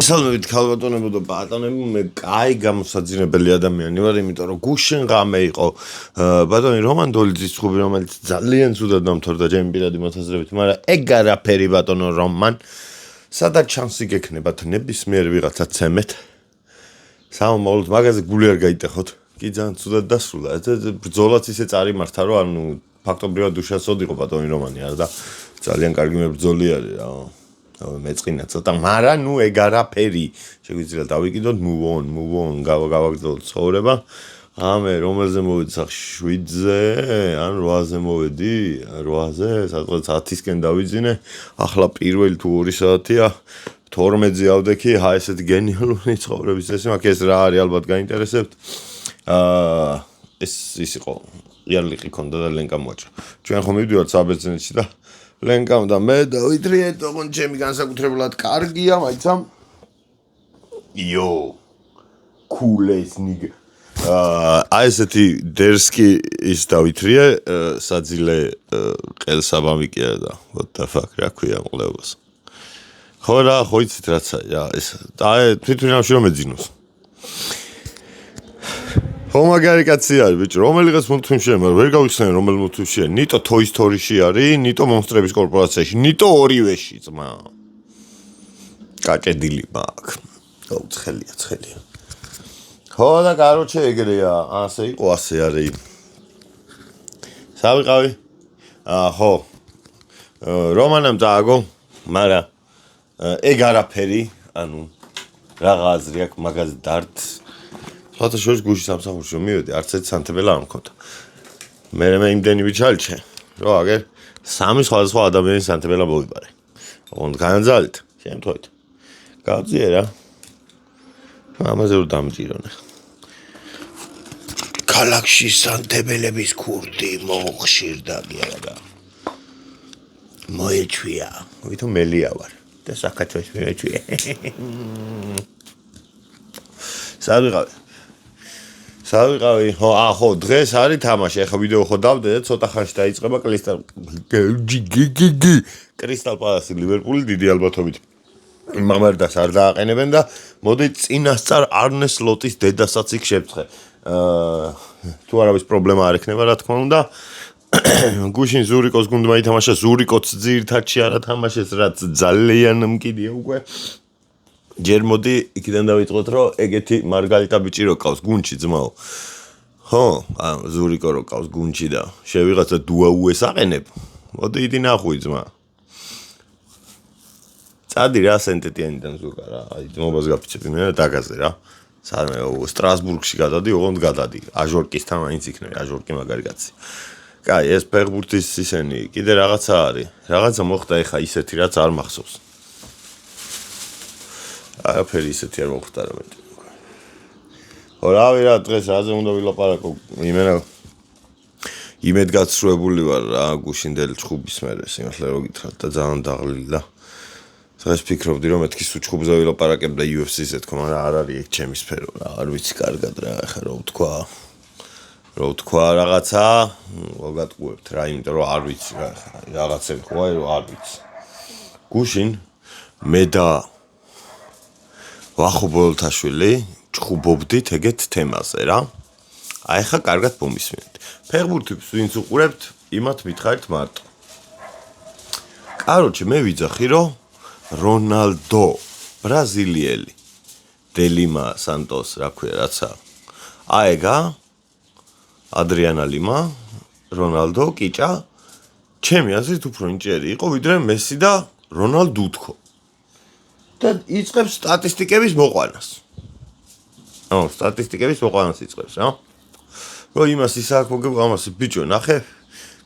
მოგესალმებით ქალბატონებო და ბატონებო, მე კაი გამოსაძინებელი ადამიანი ვარ, იმიტომ რომ გუშინ ღამე იყო ბატონი რომან დოლიძის ცხუბი, რომელიც ძალიან ცუდად დამთავრდა ჩემი პირადი მოთაზრებით, მაგრამ ეგ არაფერი ბატონო რომან, სადაც ჩანსი გექნებათ ნებისმიერ ვიღაცა ცემეთ. სამომავლოდ მაგაზე გული არ გაიტეხოთ. კი ძალიან ცუდად დასრულა. ბრძოლაც ისე წარიმართა, რომ ანუ ფაქტობრივად უშასოდ იყო ბატონი რომანი, არა და ძალიან კარგი მებრძოლი არის რა. მეწყინა ცოტა, მაგრამ ნუ ეგ არაფერი. შეგვიძლია დავიკიდოთ move on, გავაგრძელოთ ცხოვრება. ამე რომელზე მოვედი სახში 7-ზე, ან 8-ზე მოვედი, 8-ზე, სადღაც 10-ისკენ დავიძინე. ახლა პირველი თუ 2 საათია, 12-ზე ავდექი, ესეთი გენიალური ცხოვრების წესი მაქვს, ეს რა არის ალბათ გაინტერესებთ. ეს იყო იარლიყი ქონდა და ლენკა მოაჭრა. ჩვენ ხომ მივდივართ საბერძნეთში და ლენკამ და მე დავიტრიე, თქო ჩემი განსაკუთრებულად კარგია, მაიცამ. კულეს ნიგ. ესეთი დერსკი ის დავიტრიე, საძილე ყელსაბამიკია და what the fuck რა ქვია მყლევას. ხო რა, ხო იცით რაცა, ეს თვითმფრინავში რომ ეძინოს. მაგარი კაცი არის ბიჭო, რომელიღაც მულტფილმშია, მაგრამ ვერ გავიხსენე რომელ მულტფილმშია. ნიტო Toy Story-ში არის, ნიტო მონსტრების კორპორაციაში, ნიტო ორივეში, ძმა. კაკედილი მაქვს. ცხელია. ხო და კაროჩე ეგრეა, ასე იყო, ასე არის. სავიყავი? ხო. რომანამ დააგო, მაგრამ ეგ არაფერი, ანუ რაღა აზრი აქვს მაგაზე დართ. ხოთა შორის გუში სამსახურში მივედი, არც ერთ სანთებელა არ მქონდა. მე იმდენი ვიჩალჩე, რომ აგერ 3 სხვადასხვა ადამიანის სანთებელა მოვიბარე. ოღონდ განძალით, შემთხვევით. გავძიე რა. ამაზე რომ დამჭირონე. ქალაქში სანთებელების ქურდი მოხშირდა გიარა. მოეჩვია, ვითომ მელია ვარ და საქართველოს მოეჩვია. სავიყავი, ხო, დღეს არის თამაში, ახლა ვიდეო ხო დავდე და ცოტა ხანში დაიწყება კრისტალ პალასი ლივერპული დიდი ალბათობით. მამარდას არ დააყენებენ და მოდი წინასწარ არნე სლოტის დედასაც იქ შევწხე. თუ არავის პრობლემა არ ექნება, რა თქმა უნდა. გუშინ ზურიკოს გუნდმა ითამაშა, ზურიკოც ძირთადში არა თამაშეს, რაც ძალიან მკიდია უკვე. ჯერ მოდი იქიდან დავიწყოთ, რომ ეგეთი მარგალიტა ბიჭი რო ყავს გუნდში ძმაო. ხო, ზურიკო რო ყავს გუნდში და შევიღაცა დუაუეს აყენებ. მოდი იდი ნახვი ძმა. წადი რა სენტეტიანიდან ზურკა რა, აი ძმობას გაფიცები მე დაგაზე რა. სანე სტრასბურგში გადადი, ოღონდ გადადი. აჟორკისთან მაინც იქნება, აჟორკი მაგარი კაცი. კაი, ეს ფეხბურთის ისენი, კიდე რაღაცა არის. რაღაცა მოხდა ეხა ისეთი, რაც არ მახსოვს. არაფერი ისეთი არ მოხდა რა. ხო, რავი რა, დღეს რაზე უნდა ვილაპარაკო, იმენა იმედგაცრუებული ვარ რა, გუშინდელი ცხუბის მერე, სიმართლე რო გითხრათ და ძალიან დაღლილი და დღეს ფიქრობდი რომ მეთქი სუჩხუბზე ვილაპარაკებ და UFC-ზე თქო, მაგრამ არ არის ეგ ჩემი სფერო რა, არ ვიცი კარგად რა, ახლა რო ვთქვა რაღაცა, მოგატყუებთ რა, იმიტომ რომ არ ვიცი რა, რაღაცები ხო აი რომ არ ვიცი. გუშინ მე და ვახო ბოლთაშვილი ჭხუბობდით ეგეთ თემაზე რა. აი ხა კარგად მომისმენთ. ფეხბურთს ვინც უყურებთ, იმათ მითხარით მარტო. კაროჩე მე ვიძახი რომ რონალდო ბრაზილიელი დელიმა სანტოს რა ქვია რაცა. აეგა ადრიანა ლიმა რონალდო კიჭა ჩემი აზრით უფრო ინჭიერი იყო ვიდრე მესი და რონალდუთქო. და იწყებს სტატისტიკების მოყვანას. სტატისტიკების მოყვანას იწყებს, რა. რომ იმას ისაკ მოგებამას ბიჭო, ნახე,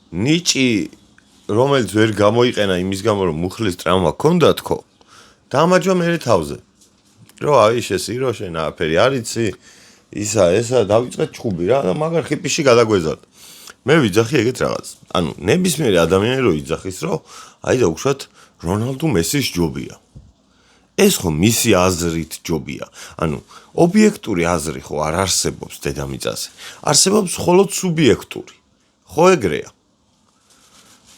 ნიჭი, რომელიც ვერ გამოიყენა იმის გამო, რომ მუხლის ტრავმა ჰქონდა თქო, დამაჯვა მერე თავზე. რომ აი შესირო შენ აფერი არიცი, ესა დავიწყეთ ჭუბი რა და მაგარ ხიპიში გადაგვეზარდა. მე ვიძახი ეგეთ რაღაც. ანუ ნებისმიერი ადამიანი რო იძახის, რომ აი და უშუალოდ რონალდო მესის ჯობია. ეს ხო მისი აზრით ჯობია. ანუ ობიექტური აზრი ხო არ არსებობს დედამიწაზე. არსებობს მხოლოდ სუბიექტური. ხო ეგრეა.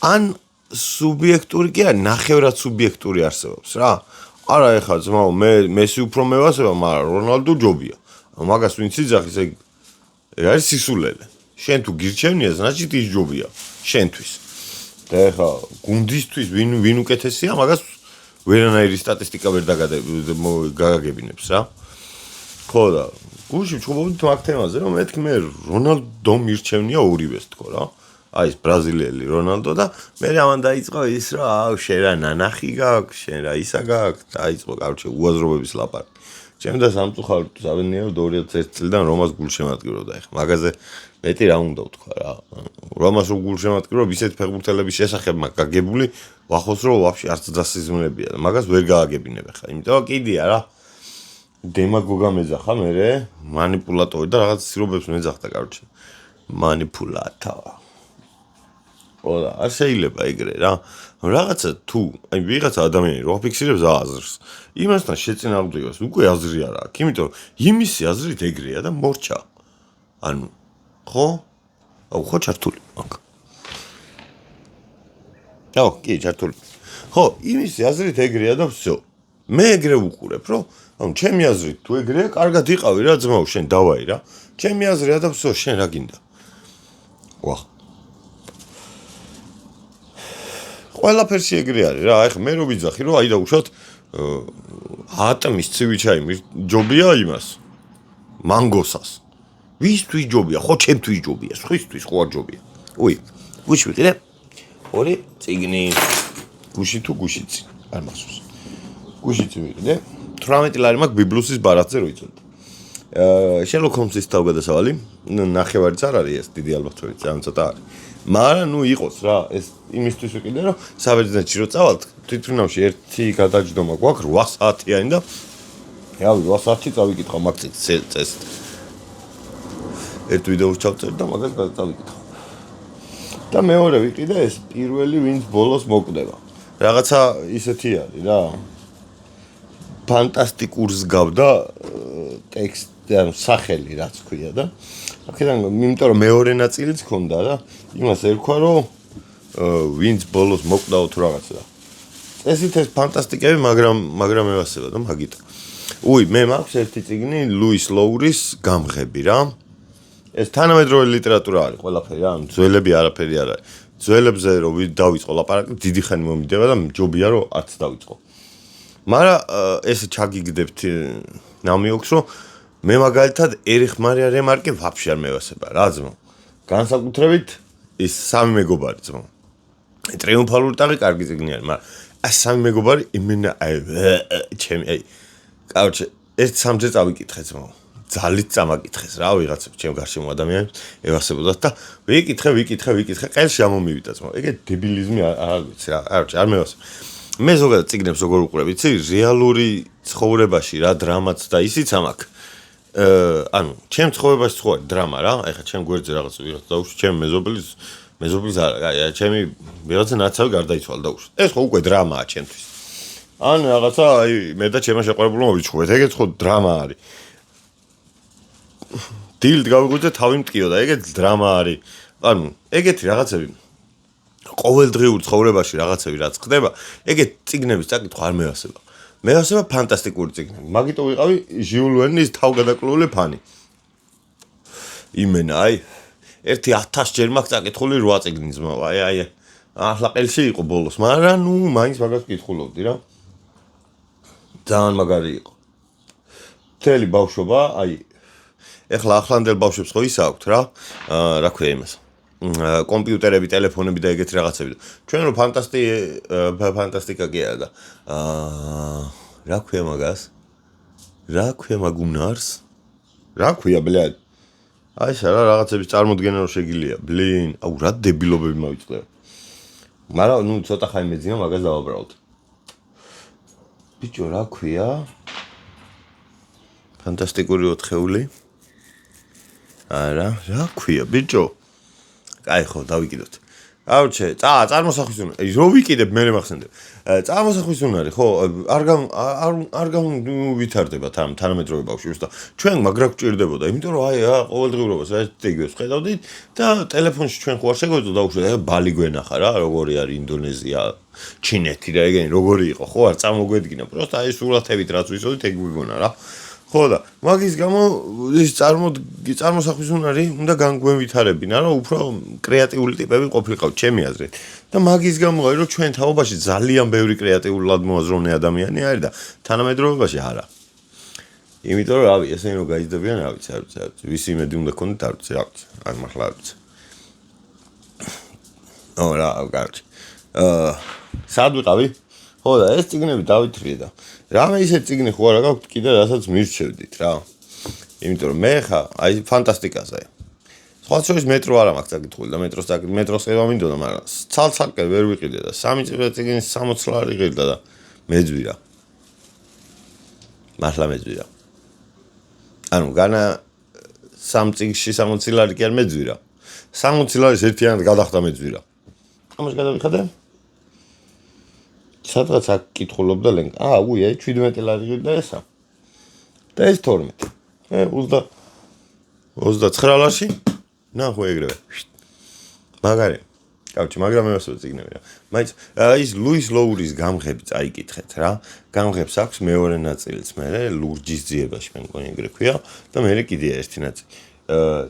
ან სუბიექტური კი არა, ნახევრად სუბიექტური არსებობს რა. არა ეხლა ძმაო მე მესი უფრო მევასება მაგრამ რონალდო ჯობია მაგას ვინც იძახის ეგ არის სისულელე შენ თუ გირჩევნია значит ის ჯობია შენთვის და ეხლა გუნდისთვის ვინ უკეთესია მაგას ვერანაირი სტატისტიკა ვერ გაგაგებინებს რა ხო და გუშინ ვჩხუბობთ მაგ თემაზე რომ მეთქი მე რონალდო მირჩევნია ორივეს თქო რა აი ეს ბრაზილიელი რონალდო და მე ამან დაიწყო ის რა აუ შენ რა ნანახი გაქვს შენ რა ისა გაქვს დაიწყო კარჩე უაზრობების ლაპარაკი ჩემ და სამწუხაროდ საბედნიეროდ 2001 წლიდან რომას გულშემატკივრობდა ეხლა მაგაზე მეტი რა უნდა ვთქვა რა რომას რო გულშემატკივრობ ისეთ ფეხბურთელების შესახებ მაგ გაგებული ვახოს რომ ვაფშე არც დასიზმრებია და მაგას ვერ გააგებინებ ეხლა იმიტომ რომ კიდია რა დემაგოგა მეძახა მე მანიპულატორი და რაღაც სირობებს მეძახდა კარჩე მანიპულატორი ოდა არ შეიძლება ეგრე რა რაღაცა თუ აი ვიღაცა ადამიანი რო ფიქსირებს აზრს იმასთან შეწინააღმდეგოს უკვე აზრი არ აქვს იმიტომ რომ იმისი აზრით ეგრეა და მორჩა ანუ ხო აუ ხო ჩართული მაგ აუ კი ჩართული ხო იმისი აზრით ეგრეა და всё მე ეგრე ვუყურებ რომ ანუ ჩემი აზრით თუ ეგრეა კარგად იყავი რა ძმაო შენ დავაი რა ჩემი აზრია და всё შენ რა გინდა ვა ყველაფერში ეგრე არის რა ეხლა მე რო ვიძახი რომ აი და უშოთ ატმის ცივი ჩაი ჯობია იმას მანგოსას ვისთვის ჯობია ხო ჩემთვის ჯობია სხვისთვის ხო არ ჯობია უი გუში ვიყიდე ორი წიგნი გუში თუ გუშიცი არ მახსოვს გუშიცი ვიყიდე 18 ლარი მაქვს ბიბლუსის ბარათზე რო იწოდა შერლოკ ჰოლმსის თავგადასავალი ნახევარიც არ არის ეს დიდი ალბათობით ძალიან ცოტა არის მაგრამ ნუ იყოს რა ეს იმისთვის ვიყიდე რომ საბერძნეთში რო წავალთ თვითმფრინავში ერთი გადაჯდომა გვაქვს 8 საათიანი და რავი 8 საათში წავიკითხა მაგ წესს ერთ ვიდეოს ჩავწერ და მაგას წავიკითხა და მეორე ვიყიდე ეს პირველი ვინც ბოლოს მოკვდება რაღაცა ისეთი არის რა ფანტასტიკურს გავდა ტექსტი ანუ სახელი რაც ქვია და აქედან იმიტომ რომ მეორე ნაწილიც ქონდა და იმას ერქვა რომ ვინც ბოლოს მოკვდაო თუ რაღაცა და წესით ეს ფანტასტიკები მაგრამ ევასება და მაგით უი მე მაქვს ერთი წიგნი ლუის ლოურის გამღები რა ეს თანამედროვე ლიტერატურა არის ყველაფერი რა ძველები არაფერი არ არის ძველებზე რომ დავიწყო ლაპარაკი დიდი ხანი მომიდება და ჯობია რომ არც დავიწყო მაგრამ ეს ჩაგიგდებთ ნამიოქს რომ მე მაგალითად ერიხ მარია რემარკი ვაფშე არ მევასება რა ძმო განსაკუთრებით ის სამი მეგობარი ძმო ტრიუმფალური ტაღი კარგი წიგნი არის მაგრამ ეს სამი მეგობარი იმენა ჩემი აი კარჩე ერთ სამჯერ წავიკითხე ძმო ძალით წამაკითხეს რა ვიღაცებს ჩემ გარშემო ადამიანებს ევასებოდათ და ვიკითხე ყელში ამომივიდა ძმო ეგეთ დებილიზმი არ ვიცი რა არ მევასებ მე ზოგადად წიგნებს როგორ უყურებ იცი რეალური ცხოვრებაში რა დრამაც და ისიც ამაკ ანუ ჩემ ცხოვრებაში სხვა დრამა რა ეხლა ჩემ გვერდზე რაღაც ვიღაც დაუშვი ჩემ მეზობლის არა ჩემი ვიღაცა ნაცავი გარდაიცვალა დაუშვი ეს ხო უკვე დრამაა ჩემთვის ან რაღაცა აი მე და ჩემმა შეყვარებულმა ვიცხოვეთ ეგეც ხო დრამა არის დილით გავიღვიძე თავი მტკიო და ეგეც დრამა არის ანუ ეგეთი რაღაცები ყოველდღიურ ცხოვრებაში რაღაცები რაც ხდება ეგეთ წიგნების წაკითხვა არ მევასება მეასება ფანტასტიკური წიგნები მაგიტო ვიყავი ჟიულ ვერნის თავგადაკლული ფანი იმენა აი ერთი 1000 ჯერ მაქვს წაკითხული 8 წიგნი ძმა აი ახლა ყელში იყო ბოლოს მაგრამ ნუ მაინც მაგას კითხულობდი რა ძალიან მაგარი იყო მთელი ბავშვობა აი ეხლა ახლანდელ ბავშვებს ხო ისა აქვთ რა რა ქვია იმას კომპიუტერები, ტელეფონები და ეგეთი რაღაცები. ჩვენ რო ფანტასტიკა კი არა და რა ქვია მაგას? რა ქვია მაგუნარს? რა ქვია ბლად? აი ეს რა რაღაცების წარმოდგენა რო შეგილია. ბლინ, აუ რა დებილობები მოვიწყდება. მაგრამ ნუ ცოტა ხანი მეძინა მაგას დავაბრალოთ. ბიჭო რა ქვია? ფანტასტიკური ოთხეული? არა, რა ქვია ბიჭო? აი ხო დავიკიდოთ. აუჩე, წარმოსახვის უნარი. რო ვიკიდებ მე მახსენდება. წარმოსახვის უნარი, ხო, არ ვითარდება თანამედროვე ბავშვებს და ჩვენ მაგრა გვჭირდებოდა, იმიტომ რომ აი ყოველდღიურობას რა იგივეს ხედავდით და ტელეფონში ჩვენ ხო არ შეგვეძლო დავუშვათ, ბალი გვენახა რა, როგორი არის ინდონეზია, ჩინეთი და ეგენი როგორი იყო, ხო, არ წამოგვედგინა, პროსტა აი სურათებით რაც ვისოდით ეგ გვიგონა რა. ხო და მაგის გამო ის წარმოსახვის უნარი უნდა განგვევითარებინა, რომ უფრო კრეატიული ტიპები ყოფილიყავთ ჩემი აზრით. და მაგის გამო აი რომ ჩვენ თაობაში ძალიან ბევრი კრეატიულად მოაზროვნე ადამიანი არის და თანამედროვეობაში არა. იმიტომ რომ რავი, ესენი რომ გაიზრდებიან, რა ვიცი, ვისი იმედი უნდა გქონდეთ, არ ვიცი, არ მართლა არ ვიცი. რა, კარგი. სად ვიყავი? ხო და ეს წიგნები დავითრიე და რამე ისეთ წიგნი ხო არა გაქვთ კიდე რასაც მირჩევდით რა. იმიტომ რომ მე ხა აი ფანტასტიკაზე. სხვა შორის მეტრო არ მაქვს წაკითხული და მეტროს ხედვა მინდოდა, მაგრამ ცალ-ცალკე ვერ ვიყიდე და 3 წიგნის 60 ლარი ღირდა და მეძვირა. მართლა მეძვირა. ანუ განა 3 წიგნში 60 ლარი კი არ მეძვირა. 60 ლარის ერთიანად გადახდა მეძვირა. ამას გადავიხადე? სადღაც აქ კითხულობდა ლენკა. უი, აი 17 ლარი ღირდა ესა. და ეს 12. 29 ლარში? ნახო ეგრევე. მაგარი. კავჩი, მაგრამ მე ვასწავლე წიგნები რა. მაინც ის ლუის ლოურის გამღები წაიკითხეთ რა. გამღებს აქვს მეორე ნაწილიც, მე ლურჯის ძიებაში მე მგონი ეგრე ქვია და მე კიდე ერთი ნაწილი.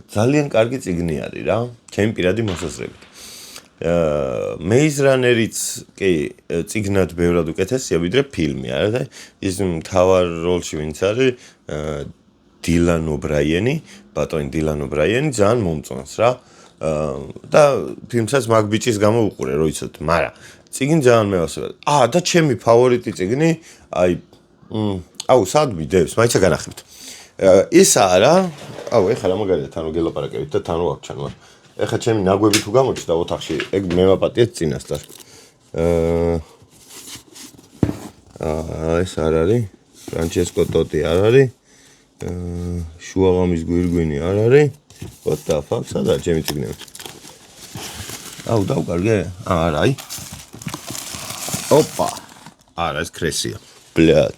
ძალიან კარგი წიგნი არის რა. ჩემი პირადი მოსაზრებით. Maze Runner-იც კი წიგნად ბევრად უკეთესია ვიდრე ფილმი, არა და ის მთავარ როლში ვინც არის დილან ობრაიენი, ბატონი დილან ობრაიენი ძალიან მომწონს რა. და ფილმსაც მაგ ბიჭის გამო უყურე, რო იცოდ, მაგრამ წიგნი ძალიან მევასებად. და ჩემი ფავორიტი წიგნი, აი, სად მიდევს, მაიცა განახებთ. ისაა რა, ეხლა რა მაგარია თანო გელაპარაკებით და თანო აქ ჩანო. ეხლა ჩემი ნაგვები თუ გამოჩნდა ოთახში, ეგ მე ვაპატიეთ წინასწარ. ეს არ არის, ფრანჩესკო ტოტი არ არის, შუაღამის გვირგვინი არ არის. What the fuck, სადაა ჩემი წიგნები? დავკარგე? არა, აი. ოპა. არა, ეს კრესია. Блядь.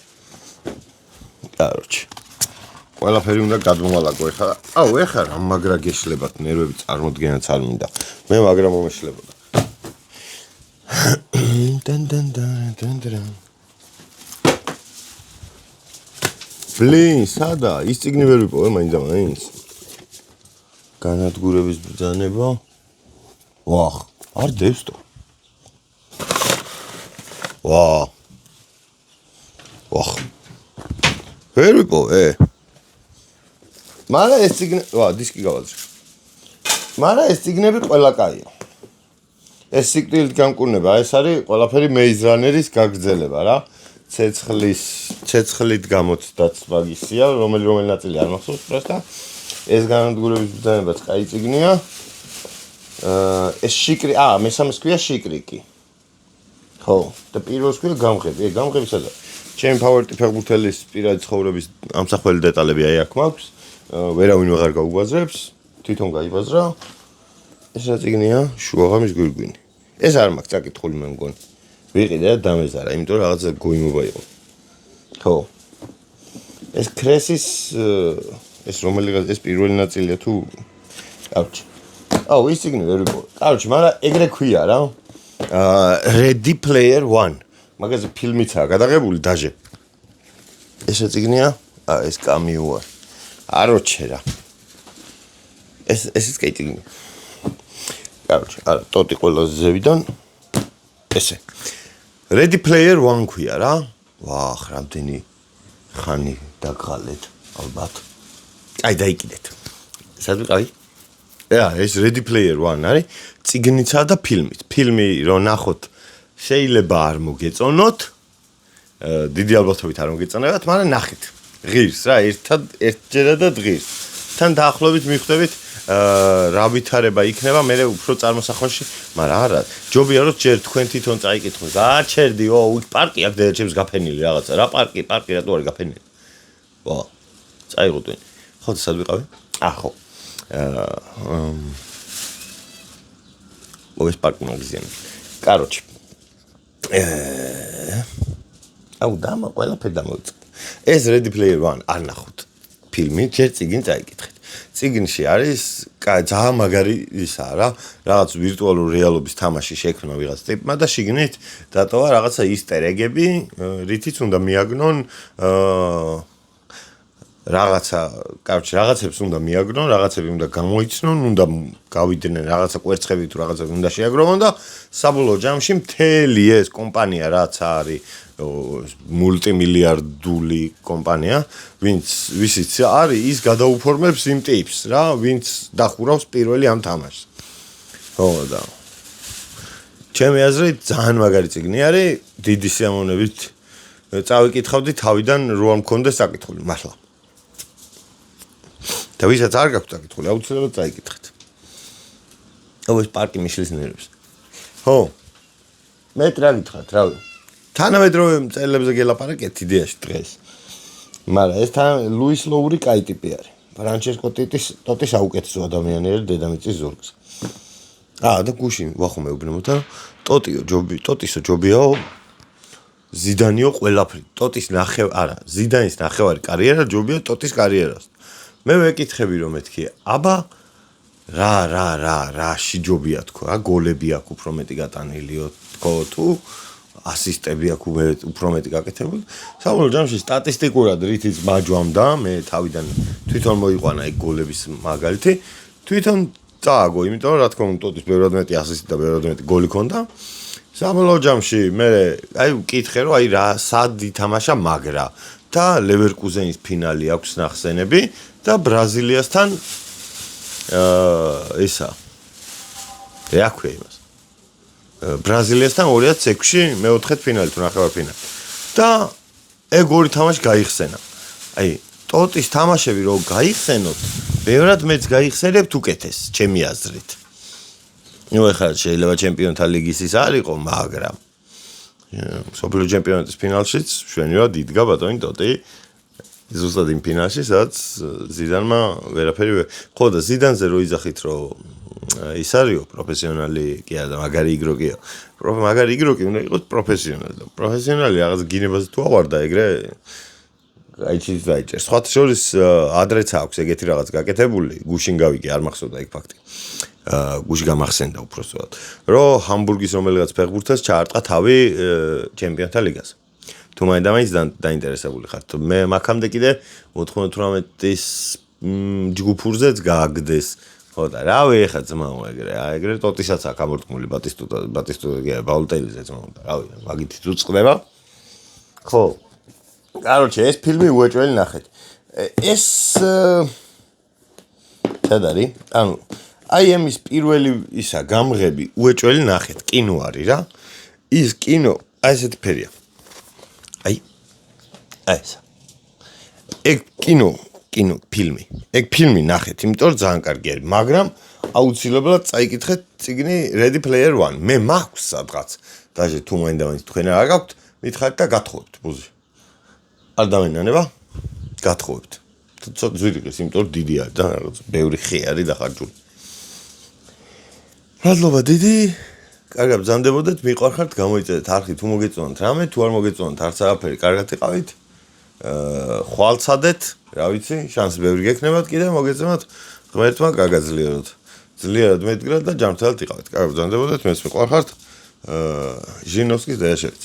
Короче. ყველაფერი უნდა გადმოვალაგო ეხლა. ეხლა რა მაგრა გეშლებათ ნერვები წარმოდგენაც არ მინდა. მე მაგრა მომეშლებოდა. ბლინ, სადა? ის წიგნი ვერ ვიპოვე მაინც. განადგურების ბრძანება. ვახ, არ დევსტო. ვახ. ვერ ვიპოვე. მაგრამ ეს წიგნი, დისკი გავაძრე. მაგრამ ეს წიგნები ყველა კაია. ეს სიკვდილით განკურნება, ეს არის ყველაფერი Maze Runner-ის გაგრძელება რა. ცეცხლით გამოცდაც მაგისია, რომელი ნაწილი არ მახსოვს პროსტა. ეს განადგურების ბრძანებაც კაი წიგნია. ეს შიკრი, მესამეს ქვია შიკრიკი. ხო, და პირველს ქვია გამღები. გამღები სადაა? ჩემი ფავორიტი ფეხბურთელის პირადი ცხოვრების ამსახველი დეტალები აი აქ მაქვს. ვერავინ აღარ გაუგვაძრებს, თვითონ გაიბაზრა. ეს რა წიგნია? შუაღამის გვირგვინი. ეს არ მაქვს წაკითხული მე მგონი. ვიყიდე და დამეზარა, იმიტომ რომ რაღაცა გოიმობა იყო. ხო. ეს კრესის ეს რომელიღაც ეს პირველი ნაწილია თუ კავჩი. ის წიგნი ვერ ვიპოვე. კავჩი, მაგრამ ეგრე ქვია რა. Ready Player One. მაგაზე ფილმიცაა გადაღებული დაჟე. ეს რა წიგნია? ეს კამიოა. აროჩე რა. ეს კაი წიგნი. კავჩი, არა, ტოტი ყველაზე ზევიდან. ესე. Ready Player One ქვია რა. ვახ, რამდენი ხანი დაგღალეთ ალბათ. აი დაიკიდეთ. სად ვიყავი? ეს Ready Player One არის წიგნიცა და ფილმით. ფილმი რო ნახოთ შეიძლება არ მოგეწონოთ. დიდი ალბათობით არ მოგეწონებათ, მაგრამ ნახეთ. ღირს რა, ერთჯერადად ღირს. თან დაახლოებით მიხვდებით რა ვითარება იქნება, მე უფრო წარმოსახვაში, მაგრამ არა, ჯობია რომ ჯერ თქვენ თვითონ წაიკითხოთ. გააჩერდი, უით პარკი აქ დედაჩემს გაფენილი რაღაცა. რა პარკი რატო არის გაფენილი? წაიღო. ხო, სად ვიყავი? ხო. მოგეს პარკი მაგზიანი. Короче. აუ დამა ყველაფერი დამოვიწყე. ეს Ready Player One არ ნახოთ. ფილმი ჯერ წიგნი წაიკითხეთ. წიგნში არის ძალიან მაგარი ისაა რა, რაღაც ვირტუალურ რეალობის თამაში შექმნა ვიღაც ტიპმა და შიგნით დატოვა რაღაცა easter egg-ები, რითიც უნდა მიაგნონ რაღაცებს უნდა მიაგნონ, რაღაცები უნდა გამოიცნონ, უნდა გავიდნენ რაღაცა კვერცხები თუ რაღაცები უნდა შეაგროვონ და საბოლოო ჯამში მთელი ეს კომპანია რაც არის მულტიმილიარდული კომპანია, ვისიც არის ის გადაუფორმებს იმ ტიპს რა, ვინც დახურავს პირველი ამ თამაშს. ხო და ჩემი აზრით ძალიან მაგარი წიგნი არის, დიდი სიამოვნებით წავიკითხავდი თავიდან რო არ მქონდეს საკითხული, მართლა. და ვისაც არ გაქვთ საკითხული, აუცილებლად წაიკითხეთ. ეს პარკი მიშლის ნერვებს. ხო. მე რა გითხრათ, რავი. თანამედროვე მწერლებზე გელაპარაკეთ იდეაში დღეს. მაგრამ ეს ლუის ლოური კაი ტიპი არის. ფრანჩესკო ტოტის აუკეთესო ადამიანი არის დედამიწის ზურგზე. და გუშინ ვახო მეუბნებოდა ტოტისო ჯობიაო ზიდანიო ყველაფერი. ტოტის ზიდანის ნახევარი კარიერა ჯობია ტოტის კარიერას. მე ვეკითხები რომ მეთქი აბა რა შიჯობია თქო რა გოლები აქვს უფრო მეტი გატანილიო თქო თუ ასისტები აქვს უფრო მეტი გაკეთებული საბოლოო ჯამში სტატისტიკურად რითიც მაჯვამდა მე თავიდან თვითონ მოიყვანა ეგ გოლების მაგალითი თვითონ წააგო იმიტომ რომ რა თქმა უნდა ტოტის ბევრად მეტი ასისტი და ბევრად მეტი გოლი ქონდა საბოლოო ჯამში მე ვკითხე რომ რა სად ითამაშა მაგრა და ლევერკუზენის ფინალი აქვს ნახსენები და ბრაზილიასთან ისა რა ქვია იმას ბრაზილიასთან 2006-ში მეოთხედ ფინალი თუ ნახევარფინალი და ეგ ორი თამაში გაიხსენა აი ტოტის თამაშები რო გაიხსენოთ ბევრად მეც გაიხსენებთ უკეთეს ჩემი აზრით ნუ ეხლა შეიძლება ჩემპიონთა ლიგის ის არისო მაგრამ სოფლიო ჩემპიონატის ფინალშიც შვენივრად იდგა ბატონი ტოტი ზუსტად იმ ფინალში სადაც ზიდანმა ვერაფერი ხო და ზიდანზე რო იძახით რომ ის არისო პროფესიონალი კი არა მაგარი იგროკია მაგარი იგროკი უნდა იყოს პროფესიონალი და პროფესიონალი რაღაც გინებაზე თუ ავარდა ეგრე გაიჩის დაიჭერს სხვა შორის ადრეც აქვს ეგეთი რაღაც გაკეთებული გუშინ გავიგე არ მახსოვდა ეგ ფაქტი გუში გამახსენდა უბრალოდ რომ ჰამბურგის რომელიღაც ფეხბურთელს ჩაარტყა თავი ჩემპიონთა ლიგაზე თუ მაინც დაინტერესებული ხართ მე მაგამდე კიდე 98-ის ჯგუფურზეც გააგდეს ხო და რავი ეხა ძმაო ეგრე ტოტისაც აქვს ამორტყმული ბატისტუტა ბაულტელიზე ძმაო და რავი მაგითიც უწყდება ხო короче ეს ფილმი უეჭველი ნახეთ ეს სად არის ანუ აი ამის პირველი ისა გამღები უეჭველი ნახეთ კინო არის რა ის კინო აი ესეთი ფერია აი ეს ეგ კინო ფილმი ეგ ფილმი ნახეთ იმიტომ რომ ძალიან კარგი არის მაგრამ აუცილებლად წაიკითხეთ წიგნი Ready Player One მე მაქვს სადღაც დაჟე თუ მაინც თქვენ არ გაქვთ მითხარით და გათხოვებთ ბუზი არ დამენანება გათხოვებთ ცოტა ზვირიღეს იმიტომ რომ დიდი არის და რაღაც ბევრი ხე არის დახარჯული მადლობა დიდი კარგად ბრძანდებოდეთ მიყვარხართ გამოიწერეთ არხი თუ მოგეწონათ რამე თუ არ მოგეწონათ არც არაფერი კარგად იყავით ხვალცადეთ რა ვიცი შანსი ბევრი გექნებათ კიდე მოგეწონათ ღმერთმა გაგაძლიეროთ ძლიერად მედგრად და ჯანმრთელად იყავით კარგად ბრძანდებოდეთ მეც მიყვარხართ ჟინოვსკის დააშევით